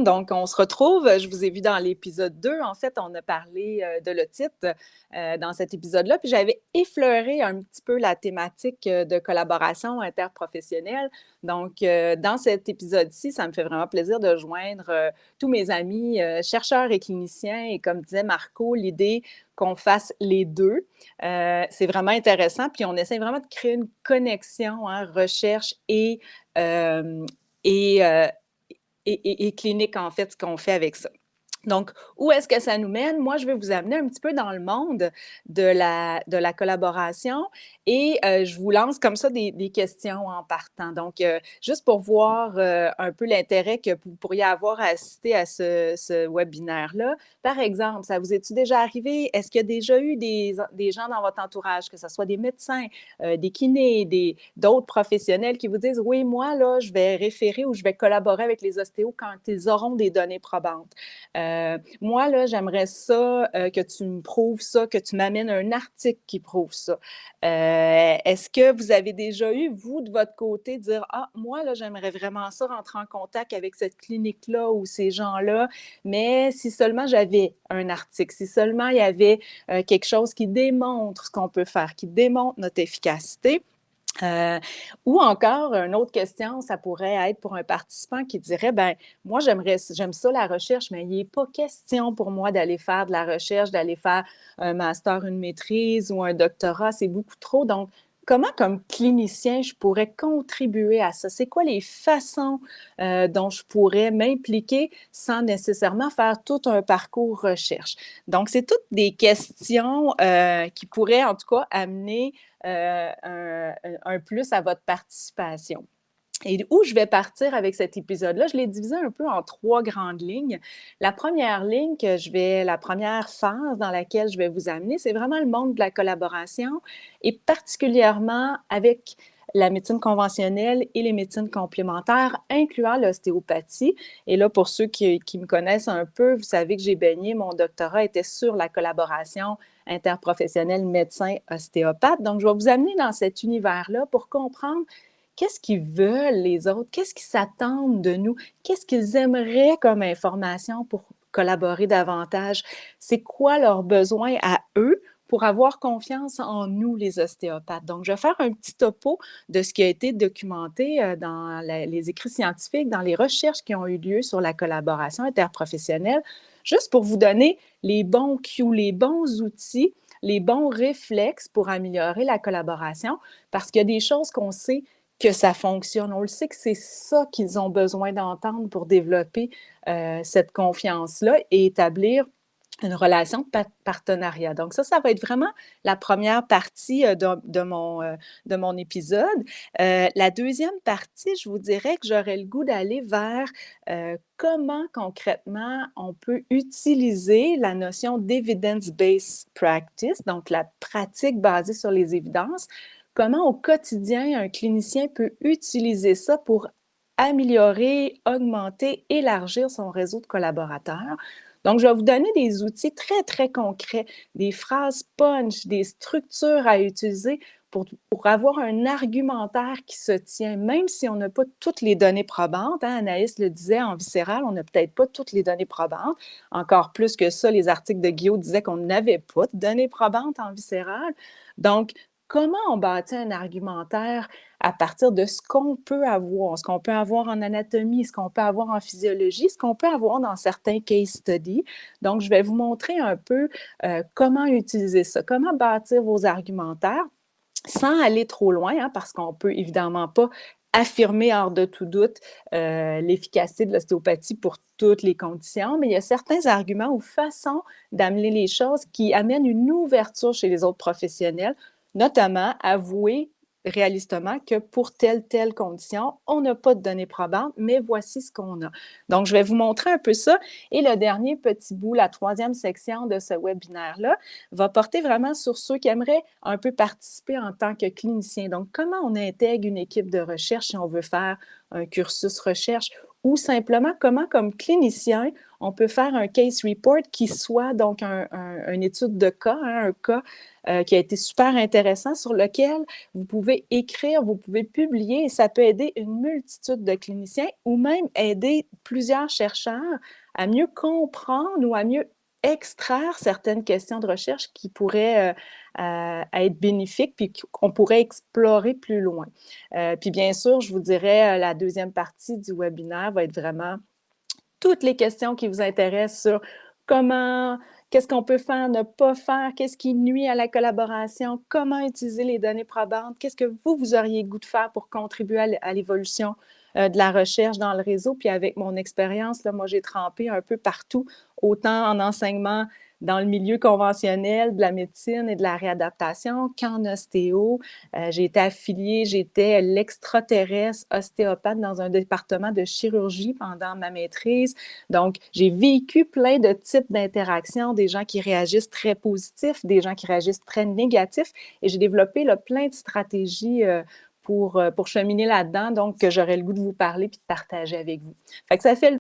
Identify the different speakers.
Speaker 1: monde. Donc, on se retrouve. Je vous ai vu dans l'épisode 2. En fait, on a parlé de l'otite dans cet épisode-là. Puis j'avais effleuré un petit peu la thématique de collaboration interprofessionnelle. Donc, dans cet épisode-ci, ça me fait vraiment plaisir de joindre tous mes amis chercheurs et cliniciens. Et comme disait Marco, l'idée qu'on fasse les deux, c'est vraiment intéressant. Puis on essaie vraiment de créer une connexion, hein, recherche euh, et, euh, et clinique, en fait, ce qu'on fait avec ça. Donc, où est-ce que ça nous mène? Moi, je vais vous amener un petit peu dans le monde de la collaboration et je vous lance comme ça des questions en partant. Donc, juste pour voir un peu l'intérêt que vous pourriez avoir à assister à ce webinaire-là. Par exemple, ça vous est-il déjà arrivé? Est-ce qu'il y a déjà eu des gens dans votre entourage, que ce soit des médecins, des kinés, d'autres professionnels qui vous disent, oui, moi, là, je vais référer ou je vais collaborer avec les ostéos quand ils auront des données probantes. Moi, là, j'aimerais ça que tu me prouves ça, que tu m'amènes un article qui prouve ça. Est-ce que vous avez déjà eu, vous, de votre côté, dire, ah, moi, là, j'aimerais vraiment ça, rentrer en contact avec cette clinique-là ou ces gens-là, mais si seulement j'avais un article, si seulement il y avait quelque chose qui démontre ce qu'on peut faire, qui démontre notre efficacité. Ou encore, une autre question, ça pourrait être pour un participant qui dirait, ben moi, j'aime ça la recherche, mais il n'est pas question pour moi d'aller faire de la recherche, d'aller faire un master, une maîtrise ou un doctorat, c'est beaucoup trop. Donc, comment, comme clinicien, je pourrais contribuer à ça? C'est quoi les façons dont je pourrais m'impliquer sans nécessairement faire tout un parcours recherche? Donc, c'est toutes des questions qui pourraient, en tout cas, amener un plus à votre participation. Et où je vais partir avec cet épisode-là, je l'ai divisé un peu en 3 grandes lignes. La première ligne la première phase dans laquelle je vais vous amener, c'est vraiment le monde de la collaboration et particulièrement avec la médecine conventionnelle et les médecines complémentaires, incluant l'ostéopathie. Et là, pour ceux qui me connaissent un peu, vous savez que j'ai baigné, mon doctorat était sur la collaboration interprofessionnelle médecin-ostéopathe. Donc, je vais vous amener dans cet univers-là pour comprendre qu'est-ce qu'ils veulent les autres, qu'est-ce qu'ils s'attendent de nous, qu'est-ce qu'ils aimeraient comme information pour collaborer davantage, c'est quoi leurs besoins à eux pour avoir confiance en nous, les ostéopathes. Donc, je vais faire un petit topo de ce qui a été documenté dans les écrits scientifiques, dans les recherches qui ont eu lieu sur la collaboration interprofessionnelle, juste pour vous donner les bons cues, les bons outils, les bons réflexes pour améliorer la collaboration, parce qu'il y a des choses qu'on sait que ça fonctionne. On le sait que c'est ça qu'ils ont besoin d'entendre pour développer cette confiance-là et établir une relation de partenariat. Donc ça va être vraiment la première partie de mon épisode. La deuxième partie, je vous dirais que j'aurais le goût d'aller vers comment concrètement on peut utiliser la notion d'evidence-based practice, donc la pratique basée sur les évidences. Comment au quotidien un clinicien peut utiliser ça pour améliorer, augmenter, élargir son réseau de collaborateurs. Donc, je vais vous donner des outils très, très concrets, des phrases punch, des structures à utiliser pour avoir un argumentaire qui se tient, même si on n'a pas toutes les données probantes. Hein, Anaïs le disait, en viscéral, on n'a peut-être pas toutes les données probantes. Encore plus que ça, les articles de Guillaume disaient qu'on n'avait pas de données probantes en viscéral. Donc, comment on bâtit un argumentaire à partir de ce qu'on peut avoir en anatomie, ce qu'on peut avoir en physiologie, ce qu'on peut avoir dans certains case studies. Donc, je vais vous montrer un peu comment utiliser ça, comment bâtir vos argumentaires sans aller trop loin, hein, parce qu'on ne peut évidemment pas affirmer hors de tout doute l'efficacité de l'ostéopathie pour toutes les conditions, mais il y a certains arguments ou façons d'amener les choses qui amènent une ouverture chez les autres professionnels, notamment avouer réalistement que pour telle condition, on n'a pas de données probantes, mais voici ce qu'on a. Donc, je vais vous montrer un peu ça. Et le dernier petit bout, la troisième section de ce webinaire-là, va porter vraiment sur ceux qui aimeraient un peu participer en tant que clinicien. Donc, comment on intègre une équipe de recherche si on veut faire un cursus recherche ou simplement comment, comme clinicien, on peut faire un case report qui soit donc une étude de cas, hein, un cas qui a été super intéressant sur lequel vous pouvez écrire, vous pouvez publier et ça peut aider une multitude de cliniciens ou même aider plusieurs chercheurs à mieux comprendre ou à mieux extraire certaines questions de recherche qui pourraient être bénéfiques puis qu'on pourrait explorer plus loin. Puis bien sûr, je vous dirais, la deuxième partie du webinaire va être vraiment toutes les questions qui vous intéressent sur comment, qu'est-ce qu'on peut faire, ne pas faire, qu'est-ce qui nuit à la collaboration, comment utiliser les données probantes, qu'est-ce que vous auriez goût de faire pour contribuer à l'évolution de la recherche dans le réseau. Puis avec mon expérience, là, moi, j'ai trempé un peu partout, autant en enseignement dans le milieu conventionnel de la médecine et de la réadaptation qu'en ostéo. J'ai été affiliée, j'étais l'extraterrestre ostéopathe dans un département de chirurgie pendant ma maîtrise. Donc, j'ai vécu plein de types d'interactions, des gens qui réagissent très positifs, des gens qui réagissent très négatifs, et j'ai développé là, plein de stratégies pour cheminer là-dedans, donc que j'aurais le goût de vous parler puis de partager avec vous. Fait que ça fait le